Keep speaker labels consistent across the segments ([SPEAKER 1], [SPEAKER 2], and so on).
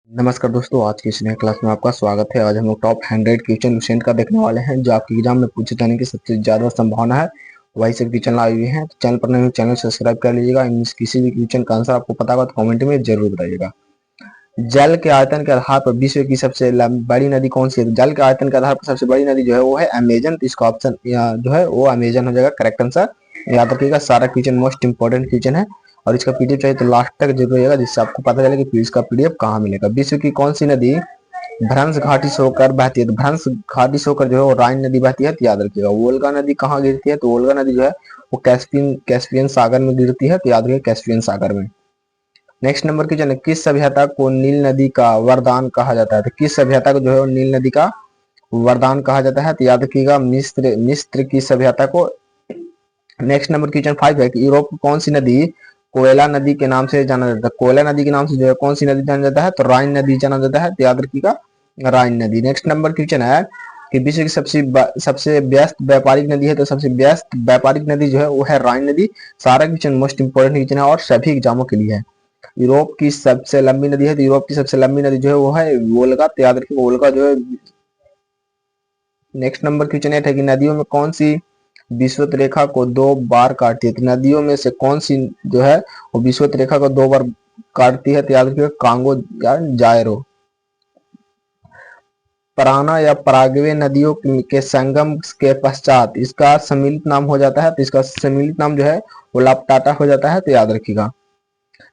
[SPEAKER 1] नमस्कार दोस्तों, आज की इस नए क्लास में आपका स्वागत है। आज हम लोग टॉप 100 क्वेश्चन लुसेंट का देखने वाले हैं जो आपके एग्जाम में पूछे जाने की सबसे ज्यादा संभावना है। वही सब क्वेश्चन लाए हुए हैं, तो चैनल पर नए हो चैनल सब्सक्राइब कर लीजिएगा। किसी भी क्वेश्चन का आंसर आपको पता होगा तो कमेंट में जरूर बताइएगा। जल के आयतन के आधार पर विश्व की सबसे बड़ी नदी कौन सी है? जल के आयतन के आधार पर सबसे बड़ी नदी जो है वो है अमेजन। तो इसका ऑप्शन जो है वो अमेजन हो जाएगा करेक्ट आंसर। याद रखिएगा, सारा क्वेश्चन मोस्ट इंपोर्टेंट क्वेश्चन है और इसका पीडीएफ चाहिए तो लास्ट तक जरूर रहिएगा, जिससे आपको पता चले कि इसका पीडीएफ कहाँ मिलेगा। विश्व की कौन सी नदी भ्रंश घाटी से होकर बहती है? तो भ्रंश घाटी से होकर जो है वो राइन नदी बहती है। तो याद रखिएगा, वोल्गा नदी कहाँ गिरती है? तो वोल्गा नदी जो है वो कैस्पियन सागर में गिरती है। तो याद रखिएगा कैस्पियन सागर में। नेक्स्ट नंबर क्वेश्चन है, किस सभ्यता को नील नदी का वरदान कहा जाता है? तो किस सभ्यता को जो है वो नील नदी का वरदान कहा जाता है? तो याद रखिएगा मिस्र की सभ्यता को। नेक्स्ट नंबर क्वेश्चन 5 है कि यूरोप की कौन सी नदी कोयला नदी के नाम से जाना जाता है? कोयला नदी के नाम से जो है कौन सी नदी जाना जाता है? तो राइन नदी जाना जाता है। तो याद रखिएगा राइन नदी। नेक्स्ट नंबर क्वेश्चन है कि विश्व की सबसे व्यस्त व्यापारिक नदी है? तो सबसे व्यस्त व्यापारिक नदी जो है वो है राइन नदी। सारा क्वेश्चन मोस्ट इंपोर्टेंट क्वेश्चन है और सभी एग्जामों के लिए है। यूरोप की सबसे लंबी नदी है? तो यूरोप की सबसे लंबी नदी जो है वो है वोल्गा। तो याद रखिए वोल्गा जो है। नेक्स्ट नंबर क्वेश्चन है कि नदियों में कौन सी विषुवत रेखा को 2 बार काटती है? तो नदियों में से कौन सी जो है वो विषुवत रेखा को 2 बार काटती है? तो याद रखिए कांगो या जायरो। पराना या पराग्वे नदियों के संगम के पश्चात इसका सम्मिलित नाम हो जाता है। तो इसका सम्मिलित नाम जो है वो लापटाटा हो जाता है। तो याद रखिएगा।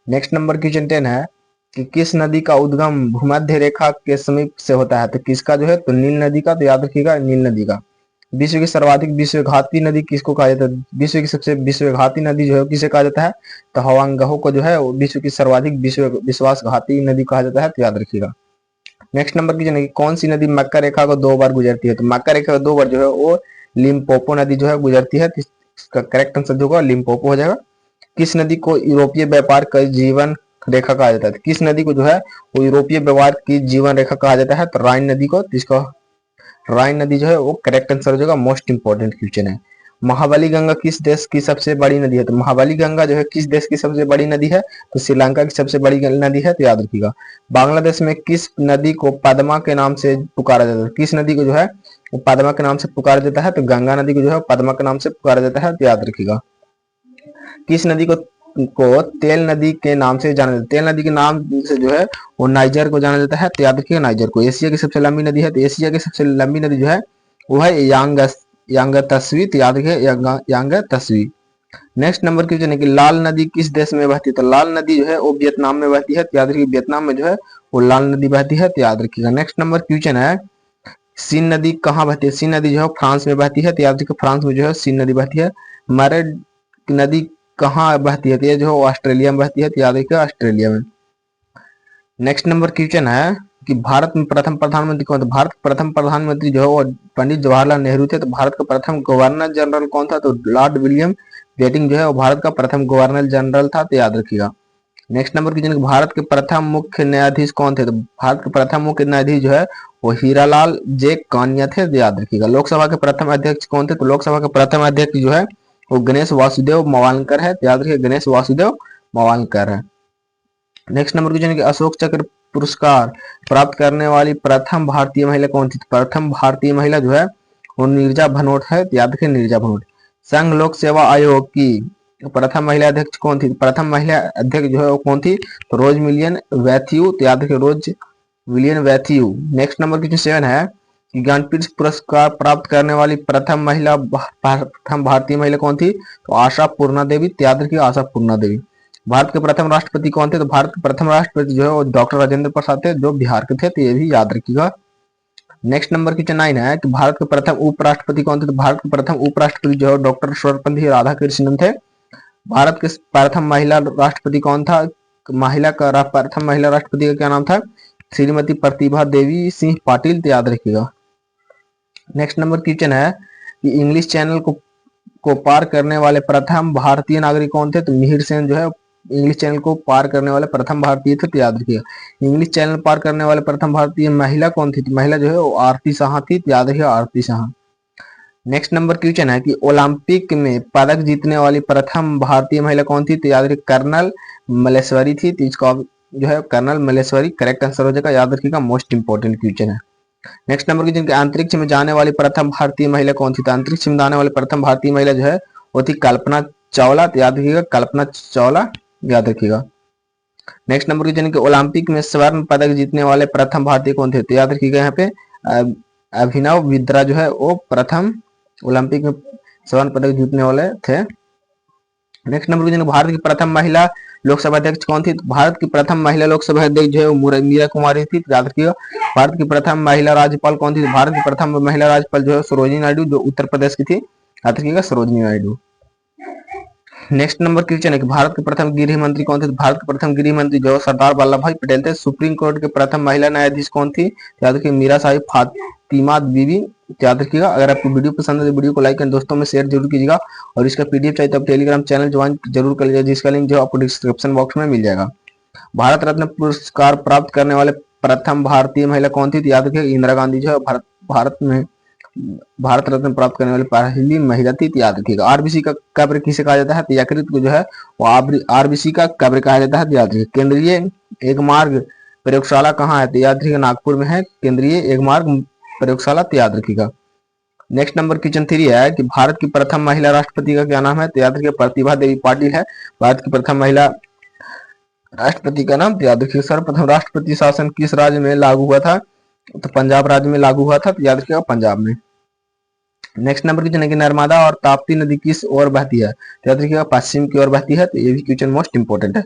[SPEAKER 1] नेक्स्ट नंबर क्वेश्चन 10 है कि किस नदी का उद्गम भूमध्य रेखा के समीप से होता है? तो किसका जो है? तो नील नदी का। तो याद रखिएगा नील नदी का। विश्व की सर्वाधिक विश्वघाती नदी किसको कहा जाता है? विश्व की सबसे विश्वघाती नदी जो है किसे कहा जाता है? तो हवांगहो को जो है विश्व की सर्वाधिक विश्वासघाती नदी कहा जाता है। तो याद रखिएगा। नेक्स्ट नंबर क्वेश्चन है कौन सी नदी मक्का रेखा को 2 बार गुजरती है? तो मक्का रेखा को 2 बार जो है वो लिम्पोपो नदी जो है गुजरती है। इसका करेक्ट आंसर जो होगा लिम्पोपो हो जाएगा। किस नदी को यूरोपीय व्यापार का जीवन रेखा कहा जाता है? किस नदी को जो है वो यूरोपीय व्यापार की जीवन रेखा कहा जाता है? तो राइन नदी को। इसका राइन नदी जो है वो करेक्ट आंसर हो जाएगा। मोस्ट इंपोर्टेंट क्वेश्चन है। महाबली गंगा किस देश की सबसे बड़ी नदी है? तो महाबली गंगा जो है किस देश की सबसे बड़ी नदी है? तो श्रीलंका की सबसे बड़ी नदी है। तो याद रखिएगा। बांग्लादेश में किस नदी को पद्मा के नाम से पुकारा जाता है? किस नदी को जो है वो पद्मा के नाम से पुकारा जाता है? तो गंगा नदी को जो है पद्मा के नाम से पुकारा जाता है। तो याद रखिएगा। किस नदी को तेल नदी के नाम से जाना जाता है? तेल नदी के नाम से जो है वो नाइजर को जाना जाता है। तो याद रखिएगा नाइजर को। एशिया की सबसे लंबी नदी है? तो एशिया की सबसे लंबी नदी जो है वो है यांगतस्वी। तो याद रखिए यांगतस्वी। नेक्स्ट नंबर क्वेश्चन है कि लाल नदी किस देश में बहती है? तो लाल नदी जो है वो वियतनाम में बहती है। तो याद रखिए वियतनाम में जो है वो लाल नदी बहती है। तो याद रखिएगा। नेक्स्ट नंबर क्वेश्चन है सीन नदी कहाँ बहती है? सीन नदी जो है फ्रांस में बहती है। तो याद रखिए फ्रांस में जो है सीन नदी बहती है। मरेड नदी कहाँ बहती है? तो ये जो है ऑस्ट्रेलिया में बहती है। तो याद रखिए ऑस्ट्रेलिया में। नेक्स्ट नंबर क्वेश्चन है कि भारत में प्रथम प्रधानमंत्री कौन था? भारत के प्रथम प्रधानमंत्री जो है वो पंडित जवाहरलाल नेहरू थे। तो भारत का प्रथम गवर्नर जनरल कौन था? तो लॉर्ड विलियम बेटिंग जो है वो भारत का प्रथम गवर्नर जनरल था। तो याद रखिएगा। नेक्स्ट नंबर क्वेश्चन, भारत के प्रथम मुख्य न्यायाधीश कौन थे? तो भारत के प्रथम मुख्य न्यायाधीश जो है वो हीरालाल जे कानिया थे। तो याद रखिएगा। लोकसभा के प्रथम अध्यक्ष कौन थे? तो लोकसभा के प्रथम अध्यक्ष जो है वो गणेश वासुदेव मवालकर है। तो याद रखिए गणेश वासुदेव मवालकर है। नेक्स्ट नंबर क्वेश्चन है कि अशोक चक्र पुरस्कार प्राप्त करने वाली प्रथम भारतीय महिला कौन थी? तो प्रथम भारतीय महिला जो है वो नीरजा भनोट है। तो याद रखिए नीरजा भनोट। संघ लोक सेवा आयोग की प्रथम महिला अध्यक्ष कौन थी? प्रथम महिला अध्यक्ष जो है वो कौन थी? तो रोज मिलियन वैथ्यू। तो याद रखिए रोज विलियन वैथ्यू। नेक्स्ट नंबर क्वेश्चन 7 है कि ज्ञानपीठ पुरस्कार प्राप्त करने वाली प्रथम भारतीय महिला कौन थी? तो आशा पूर्णा देवी। तो याद रखिए आशा पूर्णा देवी। भारत के प्रथम राष्ट्रपति कौन थे? तो भारत के प्रथम राष्ट्रपति जो है वो डॉक्टर राजेंद्र प्रसाद थे, जो बिहार के थे। तो ये भी याद रखिएगा। नेक्स्ट नंबर क्वेश्चन 9 है कि भारत के प्रथम उपराष्ट्रपति कौन थे? तो भारत के प्रथम उपराष्ट्रपति जो है डॉक्टर सर्वपल्ली राधाकृष्णन थे। भारत के प्रथम महिला राष्ट्रपति कौन था? प्रथम महिला राष्ट्रपति का क्या नाम था? श्रीमती प्रतिभा देवी सिंह पाटिल। तो याद रखिएगा। नेक्स्ट नंबर क्वेश्चन है कि इंग्लिश चैनल को पार करने वाले प्रथम भारतीय नागरिक कौन थे? तो मिहिर सेन जो है इंग्लिश चैनल को पार करने वाले प्रथम भारतीय थे। तो याद रखिएगा। इंग्लिश चैनल पार करने वाले प्रथम भारतीय महिला कौन थी? तो महिला जो है वो आरती शाह थी। तो याद रखिएगा आरती शाह। नेक्स्ट नंबर क्वेश्चन है कि ओलंपिक में पदक जीतने वाली प्रथम भारतीय महिला कौन थी? तो याद रखिए कर्नल मलेश्वरी थी। तो इसका जो है कर्नल मल्लेश्वरी करेक्ट आंसर हो जाएगा, याद रखिएगा, मोस्ट इंपोर्टेंट क्वेश्चन है। नेक्स्ट नंबर क्वेश्चन, अंतरिक्ष में जाने वाली प्रथम भारतीय महिला कौन थी? तो अंतरिक्ष में जाने वाली प्रथम भारतीय महिला जो है वो थी कल्पना चावला, तो याद रखिएगा कल्पना चावला, याद रखिएगा। नेक्स्ट नंबर क्वेश्चन कि ओलंपिक में स्वर्ण पदक जीतने वाले प्रथम भारतीय कौन थे? तो याद रखिएगा यहाँ पे अभिनव बिंद्रा जो है वो प्रथम ओलंपिक में स्वर्ण पदक जीतने वाले थे। नेक्स्ट नंबर क्वेश्चन, भारत की प्रथम महिला लोकसभा अध्यक्ष कौन थी? तो भारत की प्रथम महिला लोकसभा अध्यक्ष जो है वो मीरा कुमारी थी, याद रखिएगा। भारत की प्रथम महिला राज्यपाल कौन थी? तो भारत की प्रथम महिला राज्यपाल जो है सरोजिनी नायडू, जो उत्तर प्रदेश की थी, याद रखिएगा Sarojini Naidu. Next number question है कि भारत के प्रथम गृह मंत्री कौन थे? भारत के प्रथम गृह मंत्री जो सरदार वल्लभ भाई पटेल थे। सुप्रीम कोर्ट के प्रथम महिला न्यायाधीश कौन थी? याद रखिए मीरा साहिब फातिमा बीबी, याद रखिएगा। अगर आपको वीडियो पसंद है तो वीडियो को लाइक एंड दोस्तों में शेयर जरूर कीजिएगा, और इसका पीडीएफ चाहिए तो आप टेलीग्राम चैनल ज्वाइन जरूर कर लीजिए, जिसका लिंक जो आपको डिस्क्रिप्शन बॉक्स में मिल जाएगा। भारत रत्न पुरस्कार प्राप्त करने वाले प्रथम भारतीय महिला कौन थी? याद रखिए इंदिरा गांधी जो है भारत में भारत रत्न प्राप्त करने वाली पहली महिला थी, याद रखिएगा। आरबीसी का कब्र किसे कहा जाता है? तो यकृत को जो है वो आरबीसी का कब्र कहा जाता है, याद रखिए। केंद्रीय एक मार्ग प्रयोगशाला कहाँ है? तो याद रखिएगा नागपुर में है केंद्रीय एक मार्ग प्रयोगशाला, तो याद रखिएगा। नेक्स्ट नंबर क्वेश्चन 3 है कि भारत की प्रथम महिला राष्ट्रपति का क्या नाम है? तो याद रखिए प्रतिभा देवी पाटिल है भारत की प्रथम महिला राष्ट्रपति का नाम, तो याद रखिए। सर्वप्रथम राष्ट्रपति शासन किस राज्य में लागू हुआ था? तो पंजाब राज्य में लागू हुआ था, तो याद रखिएगा पंजाब में। नेक्स्ट नंबर क्वेश्चन है कि नर्मदा और ताप्ती नदी किस ओर बहती है? तो याद रखिएगा पश्चिम की ओर बहती है, तो ये भी क्वेश्चन मोस्ट इंपोर्टेंट है।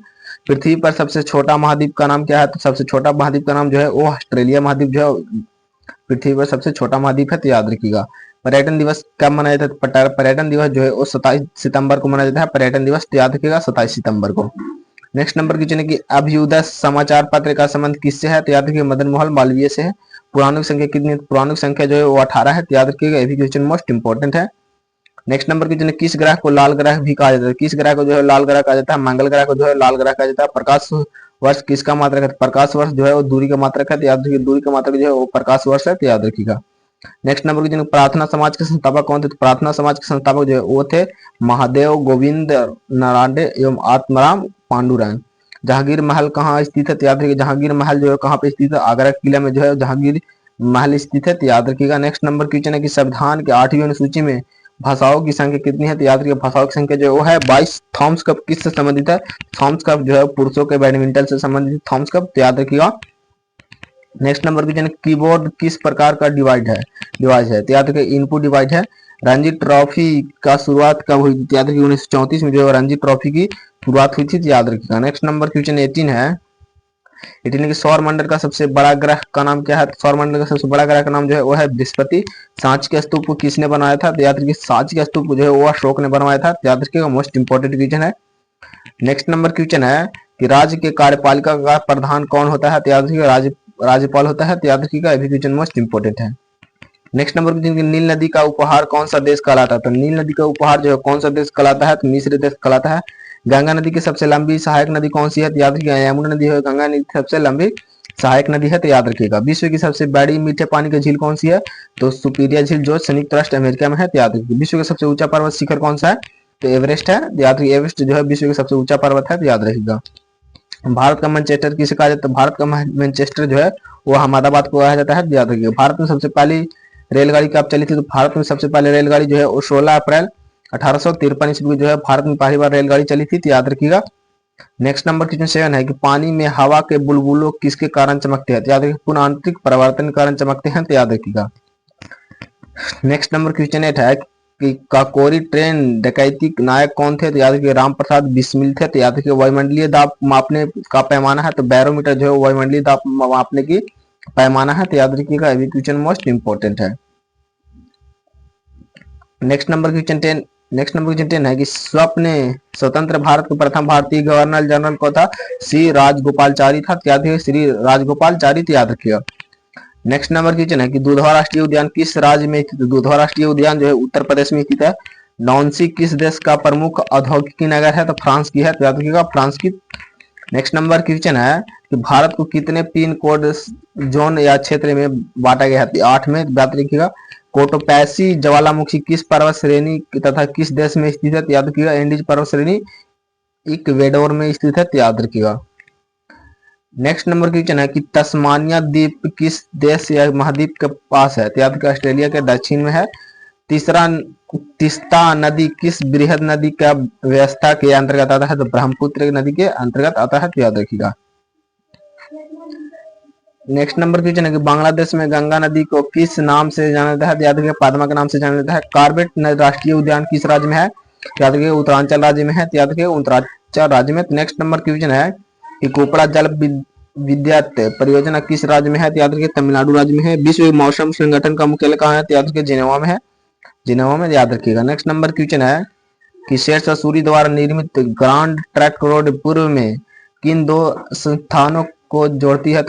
[SPEAKER 1] पृथ्वी पर सबसे छोटा महाद्वीप का नाम क्या है? तो सबसे छोटा महाद्वीप का नाम जो है वो ऑस्ट्रेलिया महाद्वीप जो है पृथ्वी पर सबसे छोटा महाद्वीप है, तो याद रखिएगा। पर्यटन दिवस कब मनाया जाता है? पर्यटन दिवस जो है वो 27 सितंबर को मनाया जाता है, पर्यटन दिवस, तो याद रखिएगा 27 सितंबर को। नेक्स्ट नंबर क्वेश्चन है कि अभ्युदय समाचार पत्र का संबंध किससे है? तो याद रखिए मदन मोहन मालवीय से है। पुराणिक संख्या कितनी? पुराणिक संख्या जो है वो 18 है, तो याद रखिएगा ये भी क्वेश्चन मोस्ट इंपोर्टेंट है। नेक्स्ट नंबर क्वेश्चन, किस ग्रह को लाल ग्रह भी कहा जाता है? किस ग्रह को जो है लाल ग्रह कहा जाता है? मंगल ग्रह को जो है लाल ग्रह कहा जाता है। प्रकाश वर्ष किसका मात्रक है? प्रकाश वर्ष जो है वो दूरी का मात्रक है, तो याद रखिए दूरी का मात्रक जो है वो प्रकाश वर्ष है, तो याद रखिएगा। नेक्स्ट नंबर क्वेश्चन, प्रार्थना समाज के संस्थापक कौन थे? तो प्रार्थना समाज के संस्थापक जो है वो थे महादेव गोविंद नारायण एवं आत्माराम पांडुरंग। जहांगीर महल कहाँ स्थित है? तो याद रखिए जहांगीर महल जो है कहाँ पे स्थित है? आगरा किला में जो है जहांगीर महल स्थित है, तो याद रखिएगा। नेक्स्ट नंबर क्वेश्चन है कि संविधान के 8वीं अनुसूची में भाषाओं की संख्या कितनी है? तो याद रखिए भाषाओं की संख्या जो है 22। थॉमस कप किससे संबंधित है? थॉमस कप जो है पुरुषों के बैडमिंटन से संबंधित थॉमस कप, तो याद रखिएगा। नेक्स्ट नंबर क्वेश्चन, कीबोर्ड किस प्रकार का डिवाइस है? तो याद रखिए इनपुट डिवाइस है। रणजी ट्रॉफी का शुरुआत कब हुई? तो याद रखिए 1934 में जो है रणजी ट्रॉफी की शुरुआत हुई थी, तो याद रखिएगा। नेक्स्ट नंबर क्वेश्चन 18 है, 18 के सौर मंडल का सबसे बड़ा ग्रह का नाम क्या है? तो सौर मंडल का सबसे बड़ा ग्रह का नाम जो है वो है बृहस्पति। सांची के स्तूप को किसने बनाया था? तो याद रखिए सांची का स्तूप जो है वो अशोक ने बनवाया था, तो याद रखिएगा मोस्ट इंपोर्टेंट क्वेश्चन है। नेक्स्ट नंबर क्वेश्चन है कि राज्य के कार्यपालिका का प्रधान कौन होता है? तो याद रखिएगा राज्यपाल होता है, तो याद रखिएगा ये क्वेश्चन मोस्ट इंपोर्टेंट है। नेक्स्ट नंबर क्वेश्चन, नील नदी का उपहार कौन सा देश कहलाता है? तो नील नदी का उपहार जो है कौन सा देश कहलाता है? तो मिस्र देश कहलाता है। गंगा नदी की सबसे लंबी सहायक नदी कौन सी है? तो याद रखिएगा यमुना नदी है, गंगा नदी की सबसे लंबी सहायक नदी है, तो याद रखिएगा। विश्व की सबसे बड़ी मीठे पानी की झील कौन सी है? तो सुपीरियर झील जो संयुक्त राष्ट्र अमेरिका में है, तो याद रखिए। विश्व का सबसे ऊंचा पर्वत शिखर कौन सा है? तो एवरेस्ट है, तो याद रखिए एवरेस्ट जो है विश्व का सबसे ऊंचा पर्वत है, तो याद रखिएगा। भारत का मैनचेस्टर किसे कहा जाता है? भारत का मैनचेस्टर जो है वो अहमदाबाद को कहा जाता है, तो याद रखिएगा। भारत में सबसे पहली रेलगाड़ी कब चली थी? तो भारत में सबसे पहले रेलगाड़ी जो है वो 16 अप्रैल 1853 ईस्वी जो है भारत में पहली बार रेलगाड़ी चली थी, तो याद रखिएगा। नेक्स्ट नंबर क्वेश्चन 7 है कि पानी में हवा के बुलबुलों किसके कारण चमकते हैं? तो याद रखिए पुनः आंतरिक परिवर्तन के कारण चमकते हैं, तो याद रखिएगा। नेक्स्ट नंबर क्वेश्चन 8 है कि काकोरी ट्रेन डकैती नायक कौन थे? तो याद रखिए राम प्रसाद बिस्मिल थे, तो याद रखिए वायुमंडलीय दाब मापने का पैमाना है, तो बैरोमीटर जो है वायुमंडलीय दाब मापने की पैमाना है, तो याद रखिएगा ये क्वेश्चन मोस्ट इंपोर्टेंट है। नेक्स्ट नंबर क्वेश्चन 10 है कि स्वतंत्र भारत के प्रथम भारतीय गवर्नर जनरल को था? श्री राजगोपालचारी था, तो याद रखिए श्री राजगोपालचारी, तो याद रखिएगा। नेक्स्ट नंबर क्वेश्चन है कि दुधवा राष्ट्रीय उद्यान किस राज्य में स्थित है? दुधवा राष्ट्रीय उद्यान जो है उत्तर प्रदेश में स्थित है। नॉन्सी किस देश का प्रमुख औद्योगिक नगर है? तो फ्रांस की है, तो याद रखिएगा फ्रांस की। नेक्स्ट नंबर क्वेश्चन है कि भारत को कितने पिन कोड जोन या क्षेत्र में बांटा गया है? 8 में, याद रखिएगा। कोटोपैसी ज्वालामुखी किस पर्वत श्रेणी तथा किस देश में स्थित है? तो याद रखिएगा एंडीज पर्वत श्रेणी इक्वेडोर में स्थित है, तो याद रखिएगा। नेक्स्ट नंबर क्वेश्चन है कि तस्मानिया द्वीप किस देश या महाद्वीप के पास है? तो याद रखिए ऑस्ट्रेलिया के दक्षिण में है। तीसरा, तीस्ता नदी किस बृहद नदी का व्यवस्था के अंतर्गत आता है? तो ब्रह्मपुत्र नदी के अंतर्गत आता है, तो याद रखिएगा। नेक्स्ट नंबर क्वेश्चन है कि बांग्लादेश में गंगा नदी को किस नाम से जाना जाता है? तो याद रखिए पद्मा के नाम से जाना जाता है। कॉर्बेट राष्ट्रीय उद्यान किस राज्य में है? तो याद रखिए उत्तरांचल राज्य में है, तो याद रखिए उत्तरांचल राज्य में। नेक्स्ट नंबर क्वेश्चन है कि कोपड़ा जल विद्युत परियोजना किस राज्य में है? तो याद रखिए तमिलनाडु राज्य में है। विश्व मौसम संगठन का मुख्यालय कहाँ है? तो याद रखिए जिनेवा में है, जिनेवा में, याद रखिएगा। नेक्स्ट नंबर क्वेश्चन है कि शेरशाह सूरी द्वारा निर्मित ग्रांड ट्रंक रोड पूर्व में किन दो स्थानों को जोड़ती है? तो